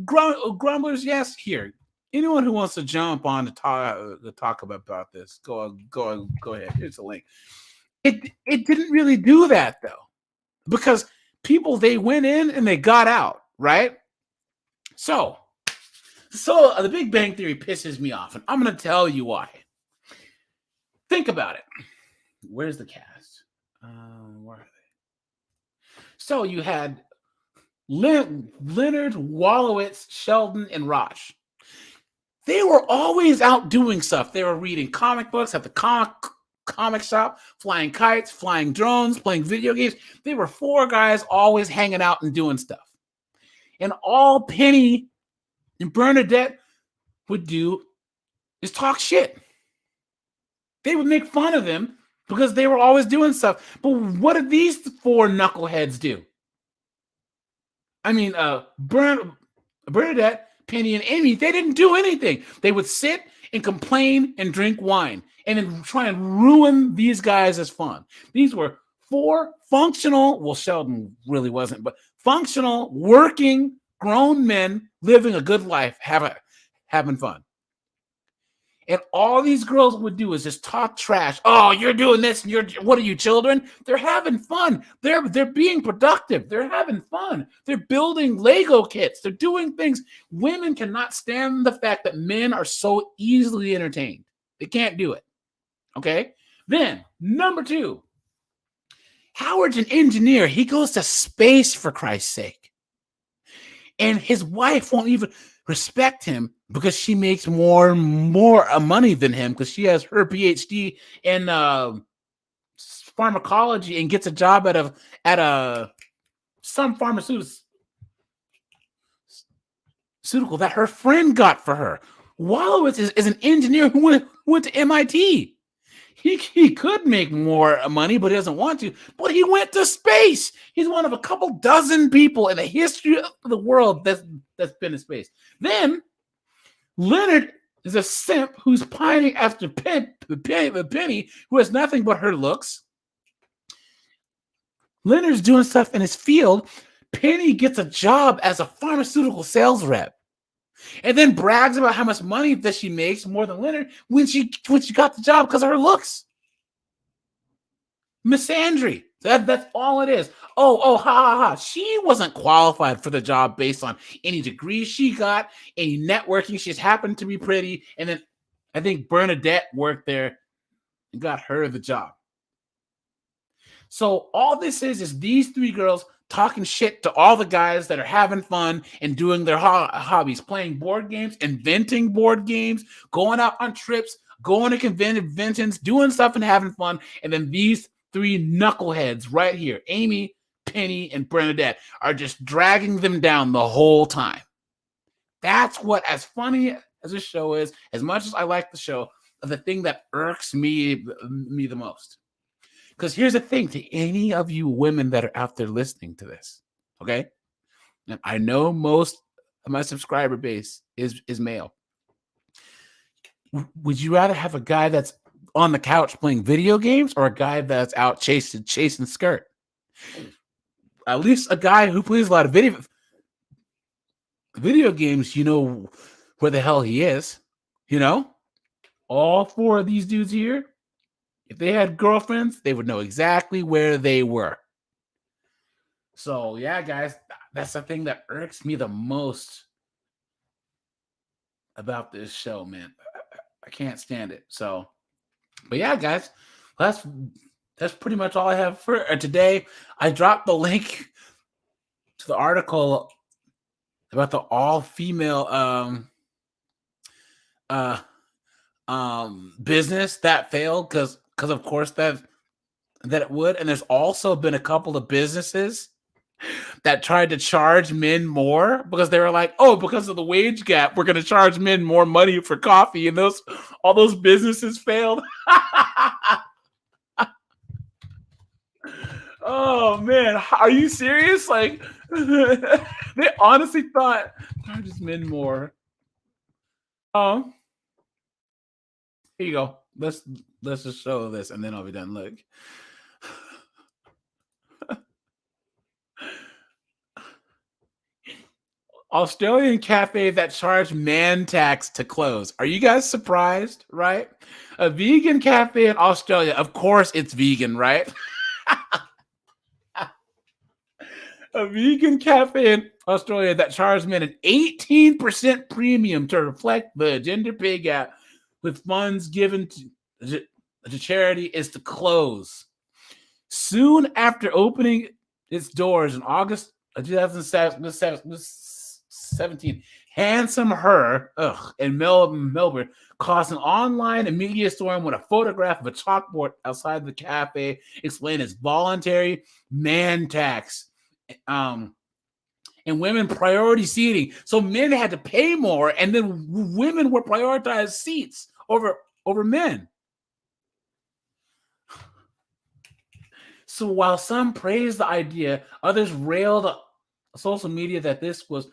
Grumblers, yes. Here, anyone who wants to jump on to talk about this, go ahead. Here's a link. It didn't really do that though, because people, they went in and they got out, right? So The Big Bang Theory pisses me off, and I'm going to tell you why. Think about it. Where's the cast? Where are they? So you had Leonard, Wolowitz, Sheldon, and Raj. They were always out doing stuff. They were reading comic books at the comic shop, flying kites, flying drones, playing video games. They were 4 guys always hanging out and doing stuff. And all Penny and Bernadette would do is talk shit. They would make fun of them because they were always doing stuff. But what did these 4 knuckleheads do? I mean, Bernadette, Penny, and Amy, they didn't do anything. They would sit and complain and drink wine and then try and ruin these guys as fun. These were 4 functional, well, Sheldon really wasn't, but functional, working, grown men living a good life, having fun. And all these girls would do is just talk trash. Oh, you're doing this, and what are you, children? They're having fun. They're being productive. They're having fun. They're building Lego kits. They're doing things. Women cannot stand the fact that men are so easily entertained. They can't do it. Okay? Then, number 2, Howard's an engineer. He goes to space, for Christ's sake. And his wife won't even respect him because she makes more money than him because she has her PhD in pharmacology and gets a job at a some pharmaceutical that her friend got for her. Wolowitz is an engineer who went to MIT. He could make more money, but he doesn't want to. But he went to space. He's one of a couple dozen people in the history of the world that's been in space. Then Leonard is a simp who's pining after Penny, who has nothing but her looks. Leonard's doing stuff in his field. Penny gets a job as a pharmaceutical sales rep, and then brags about how much money that she makes more than Leonard when she got the job because of her looks. Misandry. That's all it is. Oh, ha ha ha. She wasn't qualified for the job based on any degree she got, any networking. She just happened to be pretty. And then I think Bernadette worked there and got her the job. So all this is these three girls talking shit to all the guys that are having fun and doing their hobbies, playing board games, inventing board games, going out on trips, going to conventions, doing stuff and having fun. And then these three knuckleheads right here, Amy, Penny, and Bernadette, are just dragging them down the whole time. That's what, as funny as this show is, as much as I like the show, the thing that irks me the most. Because here's the thing, to any of you women that are out there listening to this, okay? And I know most of my subscriber base is male. Would you rather have a guy that's on the couch playing video games or a guy that's out chasing skirt? At least a guy who plays a lot of video games, you know where the hell he is, you know? All four of these dudes here, if they had girlfriends, they would know exactly where they were. So, yeah, guys, that's the thing that irks me the most about this show, man. I can't stand it. So, but yeah, guys, that's pretty much all I have for today. I dropped the link to the article about the all-female business that failed because of course that it would. And there's also been a couple of businesses that tried to charge men more because they were like, oh, because of the wage gap, we're going to charge men more money for coffee. And all those businesses failed. Oh, man. Are you serious? Like, they honestly thought charges men more. Here you go. Let's just show this and then I'll be done. Look. Australian cafe that charged man tax to close. Are you guys surprised, right? A vegan cafe in Australia. Of course it's vegan, right? A vegan cafe in Australia that charged men an 18% premium to reflect the gender pay gap with funds given to charity is to close. Soon after opening its doors in August of 2017, Handsome Her in Melbourne caused an online and media storm when a photograph of a chalkboard outside the cafe explained as voluntary man tax and women priority seating. So men had to pay more, and then women were prioritized seats over men. So while some praised the idea, others railed on social media that this was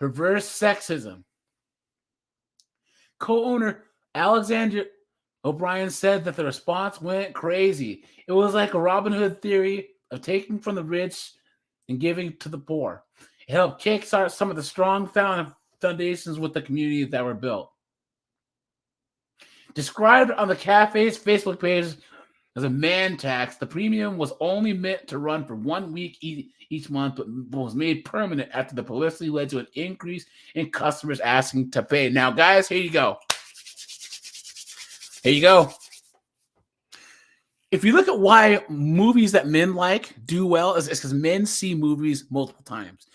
reverse sexism. Co-owner Alexander O'Brien said that the response went crazy. It was like a Robin Hood theory of taking from the rich and giving to the poor. It helped kickstart some of the strong foundations with the communities that were built. Described on the cafe's Facebook page as a man tax, the premium was only meant to run for 1 week each month, but was made permanent after the publicity led to an increase in customers asking to pay. Now, guys, here you go. Here you go. If you look at why movies that men like do well, it's because men see movies multiple times.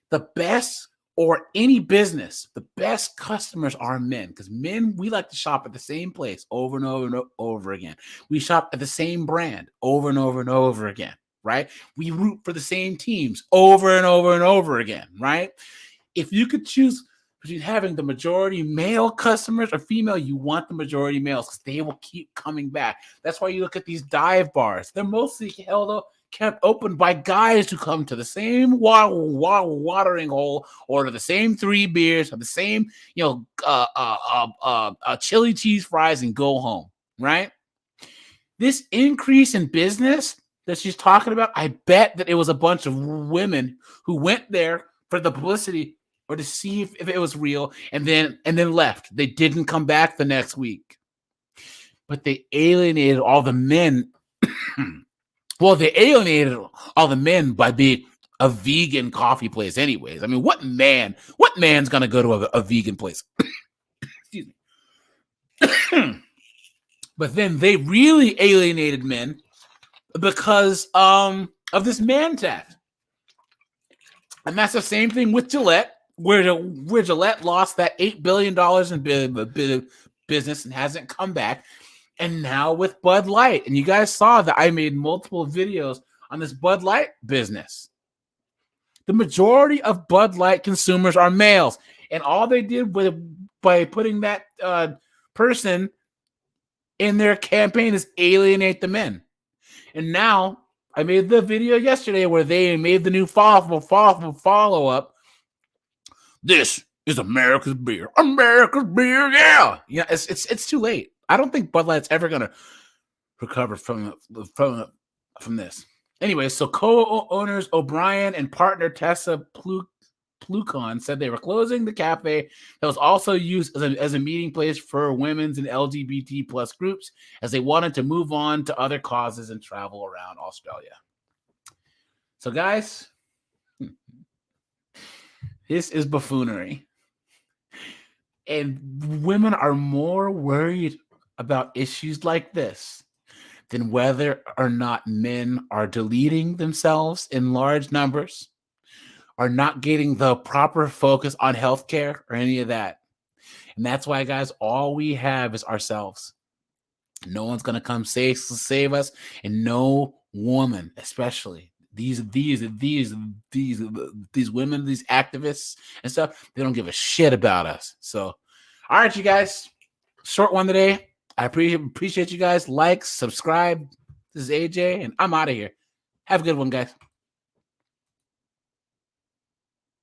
The best, or any business, the best customers are men, because men, we like to shop at the same place over and over and over again. We shop at the same brand over and over and over again. right? We root for the same teams over and over and over again, right? If you could choose between having the majority male customers or female, you want the majority males because they will keep coming back. That's why you look at these dive bars. They're mostly kept open by guys who come to the same watering hole, order the same 3 beers, have the same, chili cheese fries, and go home, right? This increase in business that she's talking about, I bet that it was a bunch of women who went there for the publicity or to see if it was real and then left. They didn't come back the next week. But they alienated all the men. Well, they alienated all the men by being a vegan coffee place anyways. I mean, what man's going to go to a vegan place? Excuse me. But then they really alienated men because of this man tax. And that's the same thing with Gillette, where Gillette lost that $8 billion in business and hasn't come back. And now with Bud Light. And you guys saw that I made multiple videos on this Bud Light business. The majority of Bud Light consumers are males. And all they did by putting that person in their campaign is alienate the men. And now I made the video yesterday where they made the new follow-up. This is America's beer. America's beer, yeah. Yeah, it's too late. I don't think Bud Light's ever gonna recover from this. Anyway, so co-owners O'Brien and partner Tessa Plucon said they were closing the cafe that was also used as a meeting place for women's and LGBT plus groups as they wanted to move on to other causes and travel around Australia. So, guys, this is buffoonery. And women are more worried about issues like this than whether or not men are deleting themselves in large numbers, are not getting the proper focus on healthcare or any of that. And that's why, guys, all we have is ourselves. No one's going to come save us, and no woman, especially these women, these activists and stuff, they don't give a shit about us. So, all right, you guys, short one today. I appreciate you guys. Like, subscribe. This is AJ, and I'm out of here. Have a good one, guys.